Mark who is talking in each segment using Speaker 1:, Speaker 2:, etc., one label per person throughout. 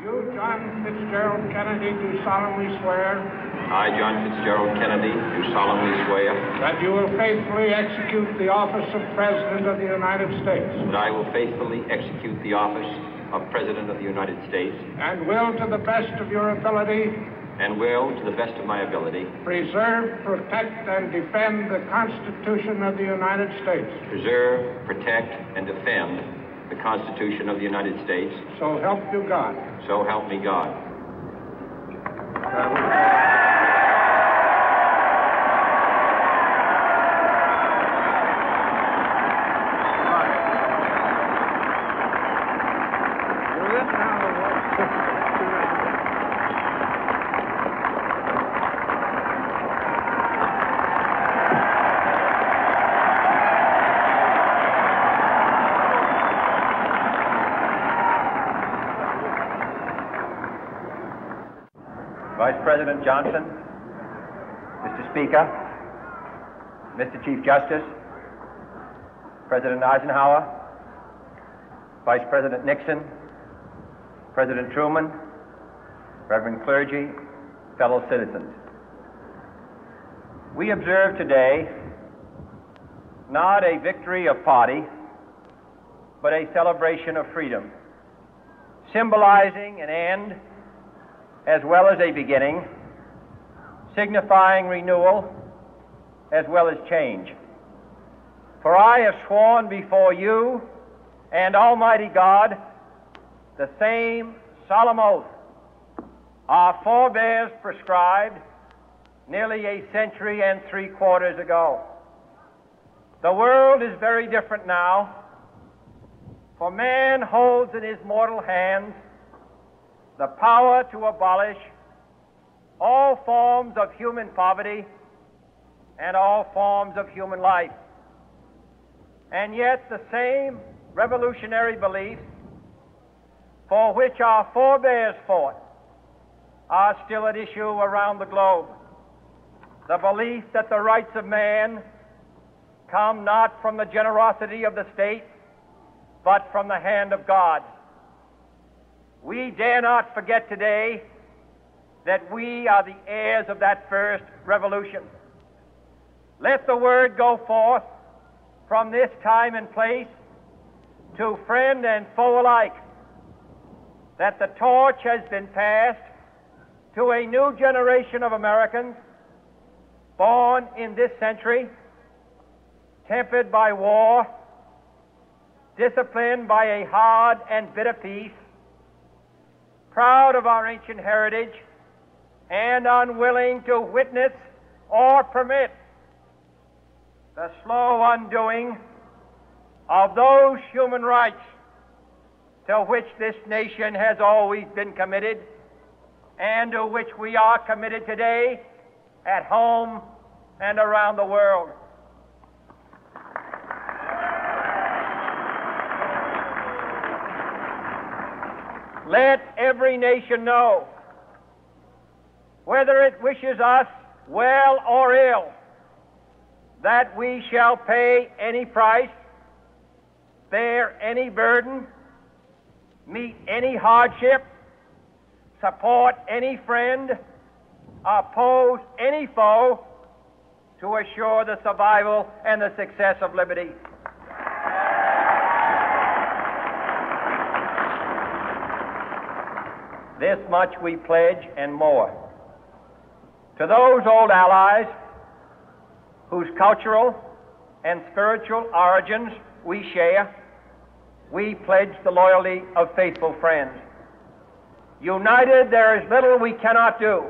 Speaker 1: You, John Fitzgerald Kennedy, do solemnly swear.
Speaker 2: I, John Fitzgerald Kennedy, do solemnly swear.
Speaker 1: That you will faithfully execute the office of President of the United States.
Speaker 2: That I will faithfully execute the office of President of the United States.
Speaker 1: And will, to the best of your ability.
Speaker 2: And will, to the best of my ability.
Speaker 1: Preserve, protect, and defend the Constitution of the United States.
Speaker 2: Preserve, protect, and defend the Constitution of the United States.
Speaker 1: So help you God.
Speaker 2: So help me God.
Speaker 3: Vice President Johnson, Mr. Speaker, Mr. Chief Justice, President Eisenhower, Vice President Nixon, President Truman, Reverend clergy, fellow citizens. We observe today not a victory of party, but a celebration of freedom, symbolizing an end as well as a beginning, signifying renewal as well as change. For I have sworn before you and Almighty God the same solemn oath our forebears prescribed nearly a century and 3/4 ago. The world is very different now, for man holds in his mortal hands the power to abolish all forms of human poverty and all forms of human life. And yet the same revolutionary beliefs for which our forebears fought are still at issue around the globe. The belief that the rights of man come not from the generosity of the state, but from the hand of God. We dare not forget today that we are the heirs of that first revolution. Let the word go forth from this time and place to friend and foe alike that the torch has been passed to a new generation of Americans born in this century, tempered by war, disciplined by a hard and bitter peace, proud of our ancient heritage, and unwilling to witness or permit the slow undoing of those human rights to which this nation has always been committed and to which we are committed today at home and around the world. Let every nation know, whether it wishes us well or ill, that we shall pay any price, bear any burden, meet any hardship, support any friend, oppose any foe to assure the survival and the success of liberty. This much we pledge and more. To those old allies whose cultural and spiritual origins we share, we pledge the loyalty of faithful friends. United, there is little we cannot do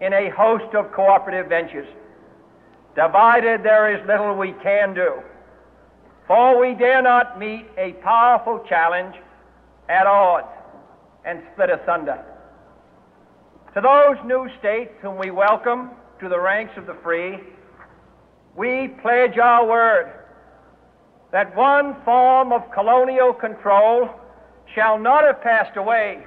Speaker 3: in a host of cooperative ventures. Divided, there is little we can do, for we dare not meet a powerful challenge at odds and split asunder. To those new states whom we welcome to the ranks of the free, we pledge our word that one form of colonial control shall not have passed away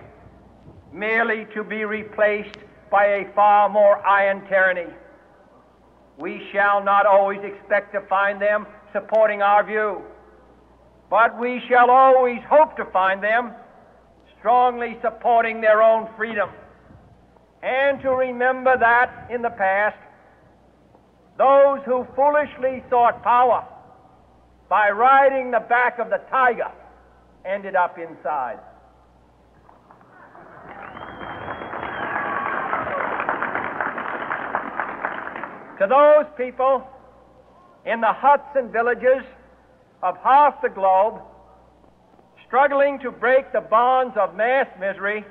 Speaker 3: merely to be replaced by a far more iron tyranny. We shall not always expect to find them supporting our view, but we shall always hope to find them strongly supporting their own freedom, and to remember that in the past, those who foolishly sought power by riding the back of the tiger ended up inside. To those people in the huts and villages of half the globe struggling to break the bonds of mass misery,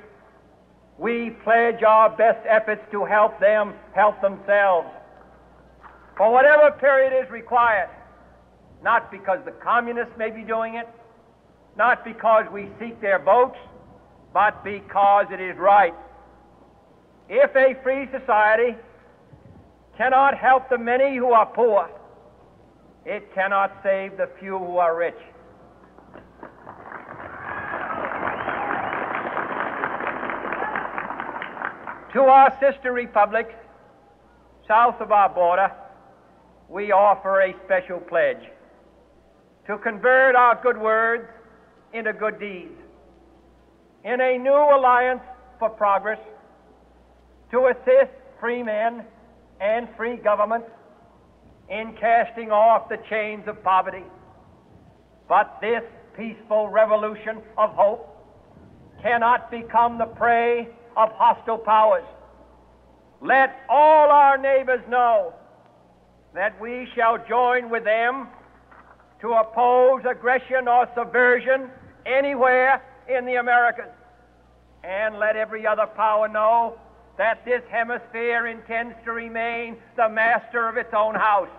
Speaker 3: we pledge our best efforts to help them help themselves for whatever period is required, not because the communists may be doing it, not because we seek their votes, but because it is right. If a free society cannot help the many who are poor, it cannot save the few who are rich. To our sister republics south of our border, we offer a special pledge to convert our good words into good deeds, in a new alliance for progress, to assist free men and free governments in casting off the chains of poverty. But this peaceful revolution of hope cannot become the prey of hostile powers. Let all our neighbors know that we shall join with them to oppose aggression or subversion anywhere in the Americas. And let every other power know that this hemisphere intends to remain the master of its own house.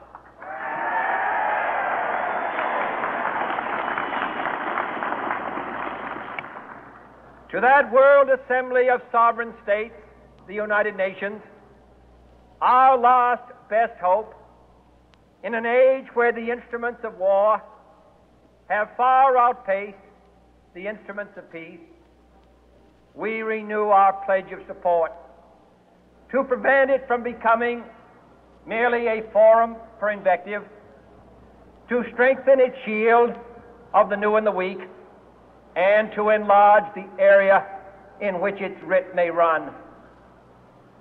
Speaker 3: To that world assembly of sovereign states, the United Nations, our last best hope, in an age where the instruments of war have far outpaced the instruments of peace, we renew our pledge of support to prevent it from becoming merely a forum for invective, to strengthen its shield of the new and the weak, and to enlarge the area in which its writ may run.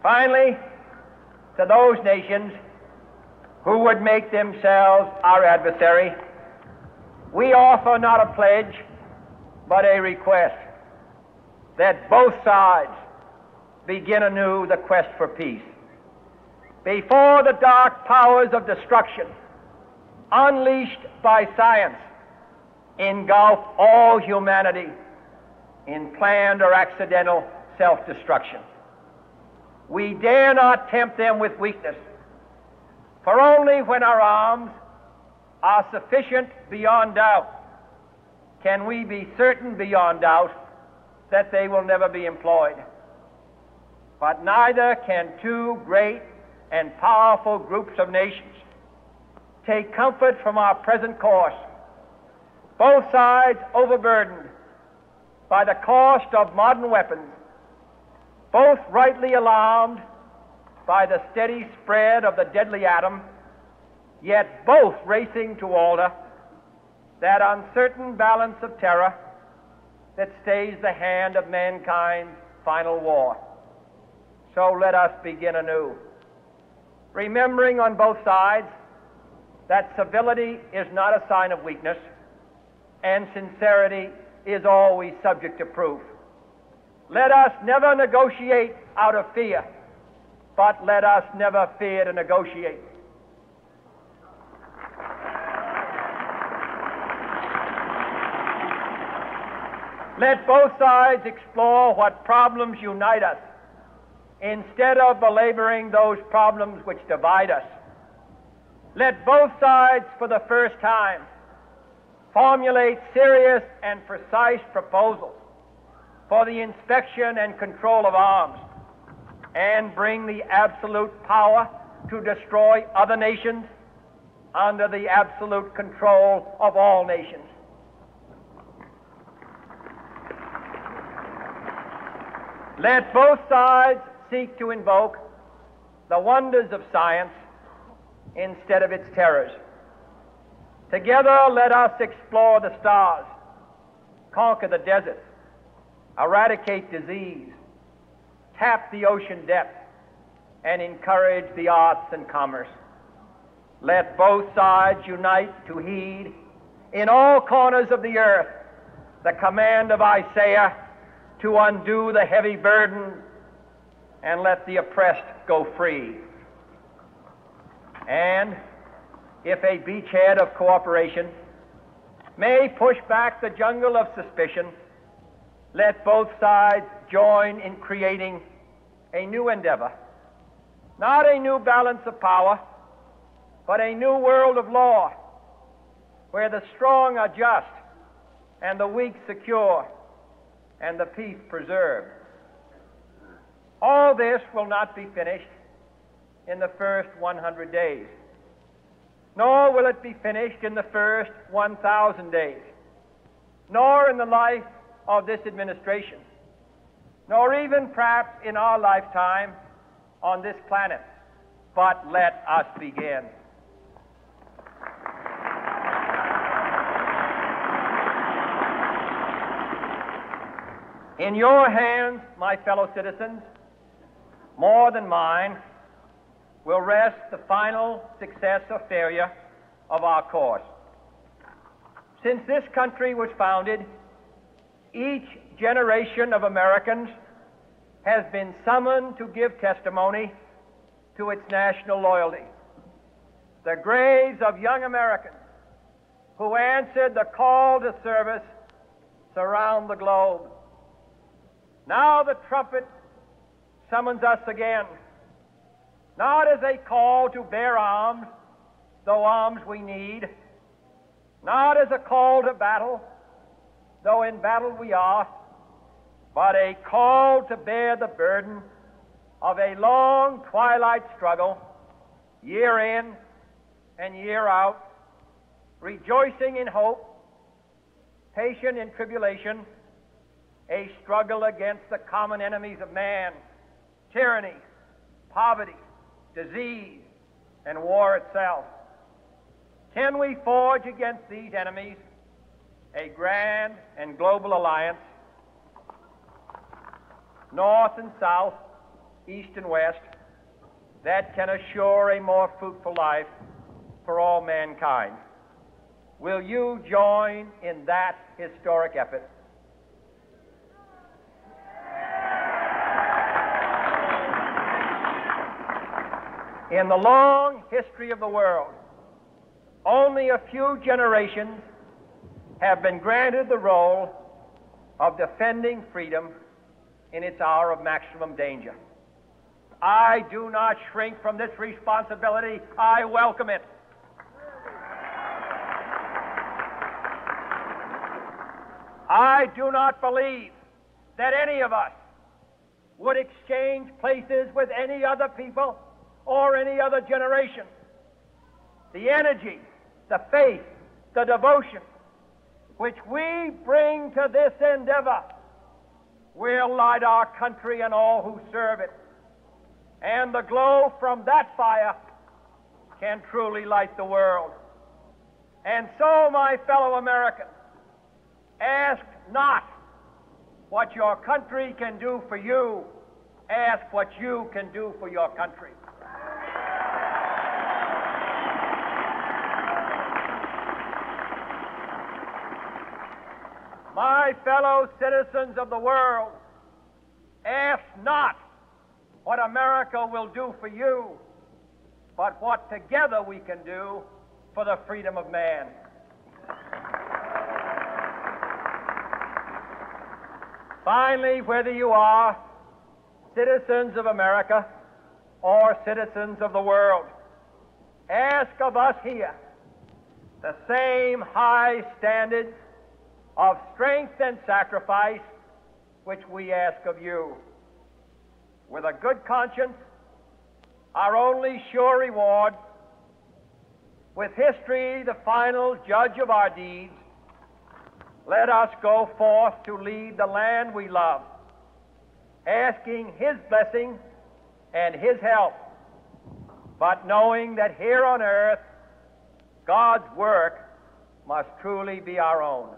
Speaker 3: Finally, to those nations who would make themselves our adversary, we offer not a pledge, but a request that both sides begin anew the quest for peace. Before the dark powers of destruction, unleashed by science, engulf all humanity in planned or accidental self-destruction, we dare not tempt them with weakness, for only when our arms are sufficient beyond doubt can we be certain beyond doubt that they will never be employed. But neither can two great and powerful groups of nations take comfort from our present course, both sides overburdened by the cost of modern weapons, both rightly alarmed by the steady spread of the deadly atom, yet both racing to alter that uncertain balance of terror that stays the hand of mankind's final war. So let us begin anew, remembering on both sides that civility is not a sign of weakness, and sincerity is always subject to proof. Let us never negotiate out of fear, but let us never fear to negotiate. Let both sides explore what problems unite us, instead of belaboring those problems which divide us. Let both sides, for the first time, formulate serious and precise proposals for the inspection and control of arms, and bring the absolute power to destroy other nations under the absolute control of all nations. Let both sides seek to invoke the wonders of science instead of its terrors. Together let us explore the stars, conquer the deserts, eradicate disease, tap the ocean depths, and encourage the arts and commerce. Let both sides unite to heed in all corners of the earth the command of Isaiah to undo the heavy burden and let the oppressed go free. And if a beachhead of cooperation may push back the jungle of suspicion, let both sides join in creating a new endeavor, not a new balance of power, but a new world of law, where the strong are just and the weak secure and the peace preserved. All this will not be finished in the first 100 days, nor will it be finished in the first 1,000 days, nor in the life of this administration, nor even perhaps in our lifetime on this planet. But let us begin. In your hands, my fellow citizens, more than mine, will rest the final success or failure of our course. Since this country was founded, each generation of Americans has been summoned to give testimony to its national loyalty. The graves of young Americans who answered the call to service surround the globe. Now the trumpet summons us again, not as a call to bear arms, though arms we need, not as a call to battle, though in battle we are, but a call to bear the burden of a long twilight struggle, year in and year out, rejoicing in hope, patient in tribulation, a struggle against the common enemies of man, tyranny, poverty, disease, and war itself. Can we forge against these enemies a grand and global alliance, north and south, east and west, that can assure a more fruitful life for all mankind? Will you join in that historic effort? In the long history of the world, only a few generations have been granted the role of defending freedom in its hour of maximum danger. I do not shrink from this responsibility. I welcome it. I do not believe that any of us would exchange places with any other people or any other generation. The energy, the faith, the devotion which we bring to this endeavor will light our country and all who serve it. And the glow from that fire can truly light the world. And so, my fellow Americans, ask not what your country can do for you, ask what you can do for your country. My fellow citizens of the world, ask not what America will do for you, but what together we can do for the freedom of man. Finally, whether you are citizens of America or citizens of the world, ask of us here the same high standards of strength and sacrifice which we ask of you. With a good conscience, our only sure reward, with history the final judge of our deeds, let us go forth to lead the land we love, asking His blessing and His help, but knowing that here on earth God's work must truly be our own.